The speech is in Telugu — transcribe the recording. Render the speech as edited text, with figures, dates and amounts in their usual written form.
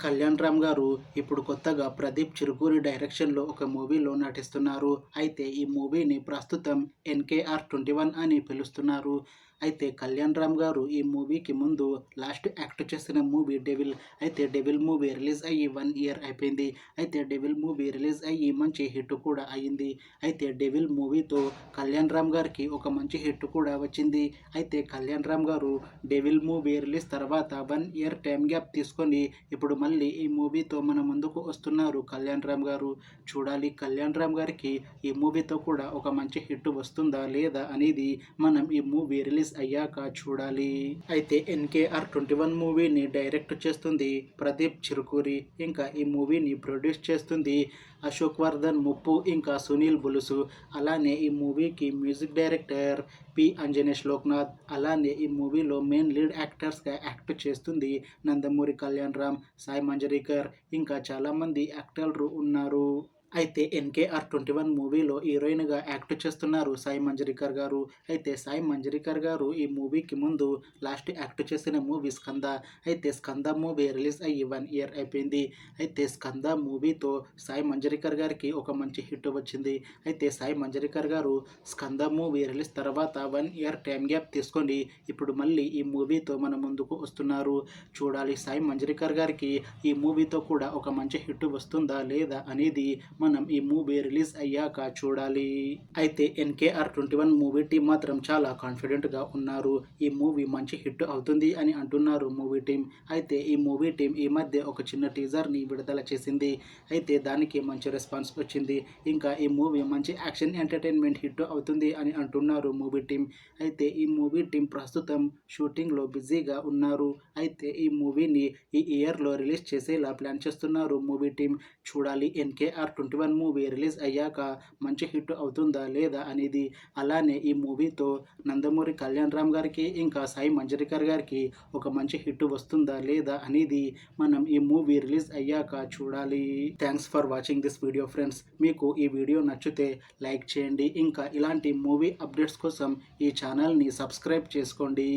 కళ్యాణ్ రామ్ గారు ఇప్పుడు కొత్తగా ప్రదీప్ చిరుకూరి డైరెక్షన్లో ఒక మూవీలో నటిస్తున్నారు. అయితే ఈ మూవీని ప్రస్తుతం NKR21 అని పిలుస్తున్నారు. అయితే కళ్యాణ్ రామ్ గారు ఈ మూవీకి ముందు లాస్ట్ యాక్ట్ చేసిన మూవీ డెవిల్. అయితే డెవిల్ మూవీ రిలీజ్ అయ్యి 1 ఇయర్ అయిపోయింది. అయితే డెవిల్ మూవీ రిలీజ్ అయ్యి మంచి హిట్ కూడా అయ్యింది. అయితే డెవిల్ మూవీతో కళ్యాణ్ రామ్ గారికి ఒక మంచి హిట్ కూడా వచ్చింది. అయితే కళ్యాణ్ రామ్ గారు డెవిల్ మూవీ రిలీజ్ తర్వాత 1 ఇయర్ టైం గ్యాప్ తీసుకొని ఇప్పుడు మళ్ళీ ఈ మూవీతో మన ముందుకు వస్తున్నారు కళ్యాణ్ రామ్ గారు. చూడాలి కళ్యాణ్ రామ్ గారికి ఈ మూవీతో కూడా ఒక మంచి హిట్ వస్తుందా లేదా అనేది మనం ఈ మూవీ రిలీజ్ అయ్యాక చూడాలి. అయితే NKR21 మూవీని డైరెక్ట్ చేస్తుంది ప్రదీప్ చిరుకూరి. ఇంకా ఈ మూవీని ప్రొడ్యూస్ చేస్తుంది అశోక్ వర్ధన్ ముప్పు ఇంకా సునీల్ బులుసు. అలానే ఈ మూవీకి మ్యూజిక్ డైరెక్టర్ పి అంజనేష్ లోక్నాథ్. అలానే ఈ మూవీలో మెయిన్ లీడ్ యాక్టర్స్గా యాక్ట్ చేస్తుంది నందమూరి కళ్యాణ్ రామ్, సాయి మంజరేకర్ ఇంకా చాలామంది యాక్టర్లు ఉన్నారు. అయితే NKR21 మూవీలో హీరోయిన్గా యాక్ట్ చేస్తున్నారు సాయి మంజరేకర్ గారు. అయితే సాయి మంజరేకర్ గారు ఈ మూవీకి ముందు లాస్ట్ యాక్ట్ చేసిన మూవీ స్కంద. అయితే స్కంద మూవీ రిలీజ్ అయ్యి 1 ఇయర్ అయిపోయింది. అయితే స్కంద మూవీతో సాయి మంజరేకర్ గారికి ఒక మంచి హిట్ వచ్చింది. అయితే సాయి మంజరేకర్ గారు స్కంద మూవీ రిలీజ్ తర్వాత 1 ఇయర్ టైం గ్యాప్ తీసుకొని ఇప్పుడు మళ్ళీ ఈ మూవీతో మన ముందుకు వస్తున్నారు. చూడాలి సాయి మంజరేకర్ గారికి ఈ మూవీతో కూడా ఒక మంచి హిట్ వస్తుందా లేదా అనేది మనం ఈ మూవీ రిలీజ్ అయ్యాక చూడాలి. అయితే NKR21 మూవీ టీం మాత్రం చాలా కాన్ఫిడెంట్గా ఉన్నారు. ఈ మూవీ మంచి హిట్ అవుతుంది అని అంటున్నారు మూవీ టీం. అయితే ఈ మూవీ టీం ఈ మధ్య ఒక చిన్న టీజర్ని విడుదల చేసింది. అయితే దానికి మంచి రెస్పాన్స్ వచ్చింది. ఇంకా ఈ మూవీ మంచి యాక్షన్ ఎంటర్టైన్మెంట్ హిట్ అవుతుంది అని అంటున్నారు మూవీ టీం. అయితే ఈ మూవీ టీం ప్రస్తుతం షూటింగ్లో బిజీగా ఉన్నారు. అయితే ఈ మూవీని ఈ ఇయర్లో రిలీజ్ చేసేలా ప్లాన్ చేస్తున్నారు మూవీ టీం. చూడాలి NKR21 మూవీ రిలీజ్ అయ్యాక మంచి హిట్ అవుతుందా లేదా అనేది. అలానే ఈ మూవీతో నందమూరి కళ్యాణ్ రామ్ గారికి ఇంకా సాయి మంజరేకర్ గారికి ఒక మంచి హిట్ వస్తుందా లేదా అనేది మనం ఈ మూవీ రిలీజ్ అయ్యాక చూడాలి. Thanks for watching this video friends. మీకు ఈ వీడియో నచ్చితే లైక్ చేయండి. ఇంకా ఇలాంటి మూవీ అప్డేట్స్ కోసం ఈ ఛానల్ని సబ్స్క్రైబ్ చేసుకోండి.